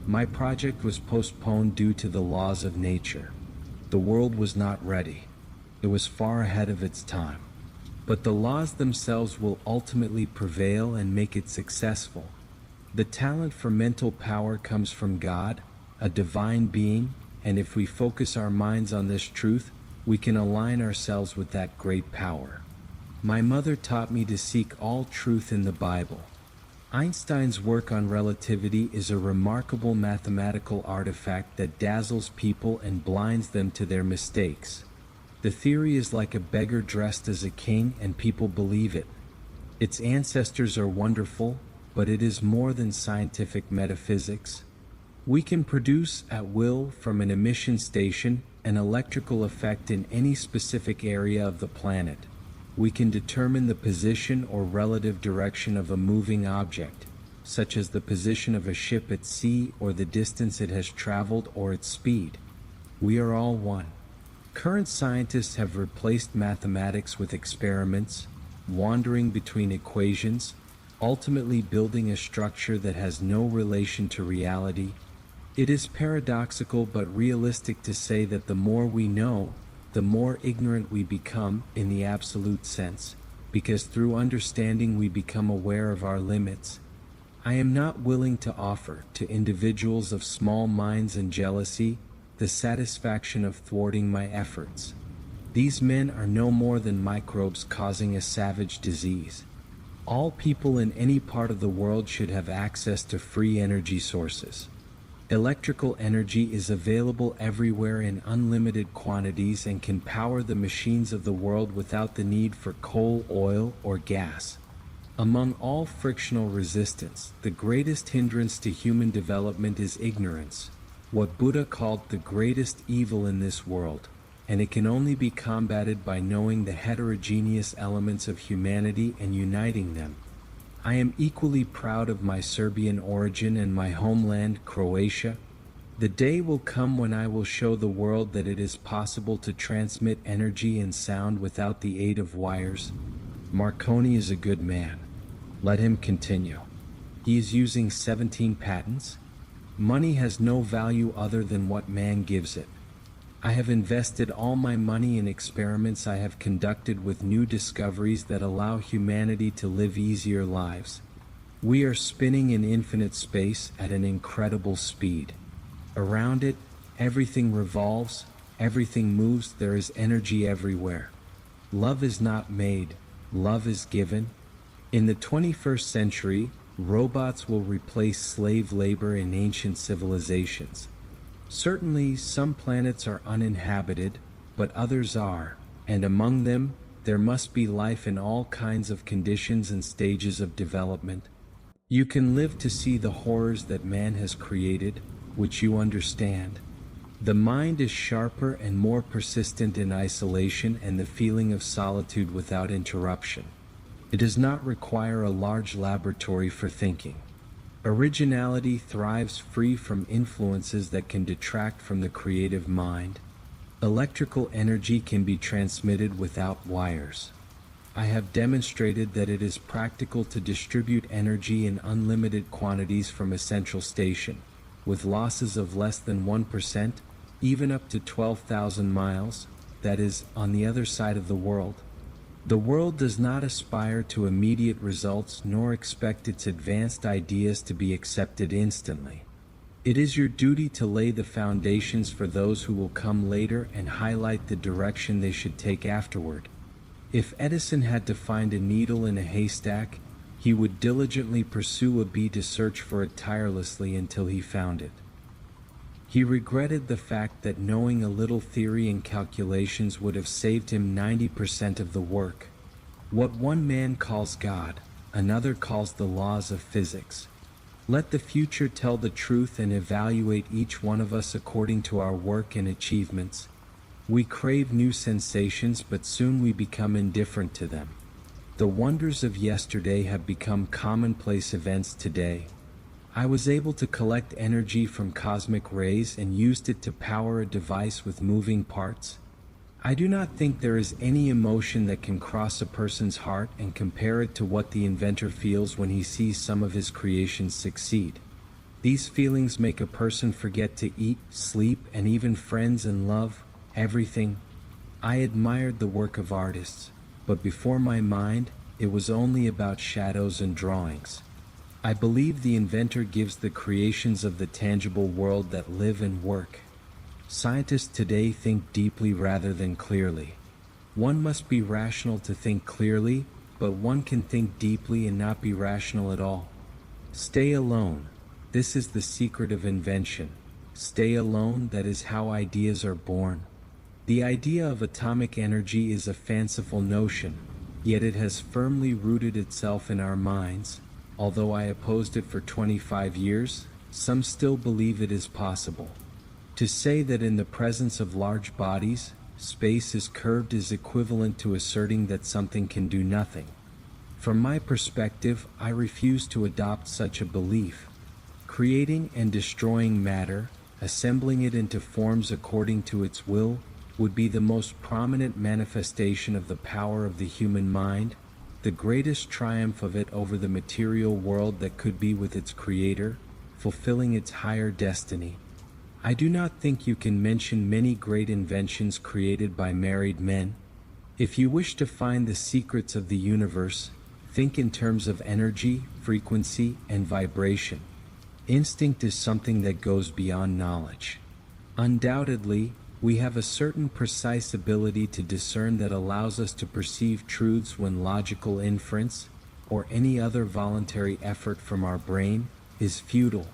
My project was postponed due to the laws of nature. The world was not ready. It was far ahead of its time. But the laws themselves will ultimately prevail and make it successful. The talent for mental power comes from God, a divine being, and if we focus our minds on this truth, we can align ourselves with that great power. My mother taught me to seek all truth in the Bible. Einstein's work on relativity is a remarkable mathematical artifact that dazzles people and blinds them to their mistakes. The theory is like a beggar dressed as a king, and people believe it. Its ancestors are wonderful, but it is more than scientific metaphysics. We can produce at will from an emission station an electrical effect in any specific area of the planet. We can determine the position or relative direction of a moving object, such as the position of a ship at sea or the distance it has traveled or its speed. We are all one. Current scientists have replaced mathematics with experiments, wandering between equations, ultimately building a structure that has no relation to reality. It is paradoxical but realistic to say that the more we know, the more ignorant we become in the absolute sense, because through understanding we become aware of our limits. I am not willing to offer to individuals of small minds and jealousy the satisfaction of thwarting my efforts. These men are no more than microbes causing a savage disease. All people in any part of the world should have access to free energy sources. Electrical energy is available everywhere in unlimited quantities and can power the machines of the world without the need for coal, oil, or gas. Among all frictional resistance, the greatest hindrance to human development is ignorance, what Buddha called the greatest evil in this world, and it can only be combated by knowing the heterogeneous elements of humanity and uniting them. I am equally proud of my Serbian origin and my homeland, Croatia. The day will come when I will show the world that it is possible to transmit energy and sound without the aid of wires. Marconi is a good man. Let him continue. He is using 17 patents. Money has no value other than what man gives it. I have invested all my money in experiments I have conducted with new discoveries that allow humanity to live easier lives. We are spinning in infinite space at an incredible speed. Around it, everything revolves, everything moves, there is energy everywhere. Love is not made, love is given. In the 21st century, robots will replace slave labor in ancient civilizations. Certainly, some planets are uninhabited, but others are, and among them, there must be life in all kinds of conditions and stages of development. You can live to see the horrors that man has created, which you understand. The mind is sharper and more persistent in isolation and the feeling of solitude without interruption. It does not require a large laboratory for thinking. Originality thrives free from influences that can detract from the creative mind. Electrical energy can be transmitted without wires. I have demonstrated that it is practical to distribute energy in unlimited quantities from a central station, with losses of less than 1%, even up to 12,000 miles, that is, on the other side of the world. The world does not aspire to immediate results nor expect its advanced ideas to be accepted instantly. It is your duty to lay the foundations for those who will come later and highlight the direction they should take afterward. If Edison had to find a needle in a haystack, he would diligently pursue a bee to search for it tirelessly until he found it. He regretted the fact that knowing a little theory and calculations would have saved him 90% of the work. What one man calls God, another calls the laws of physics. Let the future tell the truth and evaluate each one of us according to our work and achievements. We crave new sensations, but soon we become indifferent to them. The wonders of yesterday have become commonplace events today. I was able to collect energy from cosmic rays and used it to power a device with moving parts. I do not think there is any emotion that can cross a person's heart and compare it to what the inventor feels when he sees some of his creations succeed. These feelings make a person forget to eat, sleep, and even friends and love, everything. I admired the work of artists, but before my mind, it was only about shadows and drawings. I believe the inventor gives the creations of the tangible world that live and work. Scientists today think deeply rather than clearly. One must be rational to think clearly, but one can think deeply and not be rational at all. Stay alone. This is the secret of invention. Stay alone, that is how ideas are born. The idea of atomic energy is a fanciful notion, yet it has firmly rooted itself in our minds. Although I opposed it for 25 years, some still believe it is possible. To say that in the presence of large bodies, space is curved is equivalent to asserting that something can do nothing. From my perspective, I refuse to adopt such a belief. Creating and destroying matter, assembling it into forms according to its will, would be the most prominent manifestation of the power of the human mind, the greatest triumph of it over the material world that could be with its creator, fulfilling its higher destiny. I do not think you can mention many great inventions created by married men. If you wish to find the secrets of the universe, think in terms of energy, frequency, and vibration. Instinct is something that goes beyond knowledge. Undoubtedly, we have a certain precise ability to discern that allows us to perceive truths when logical inference, or any other voluntary effort from our brain, is futile.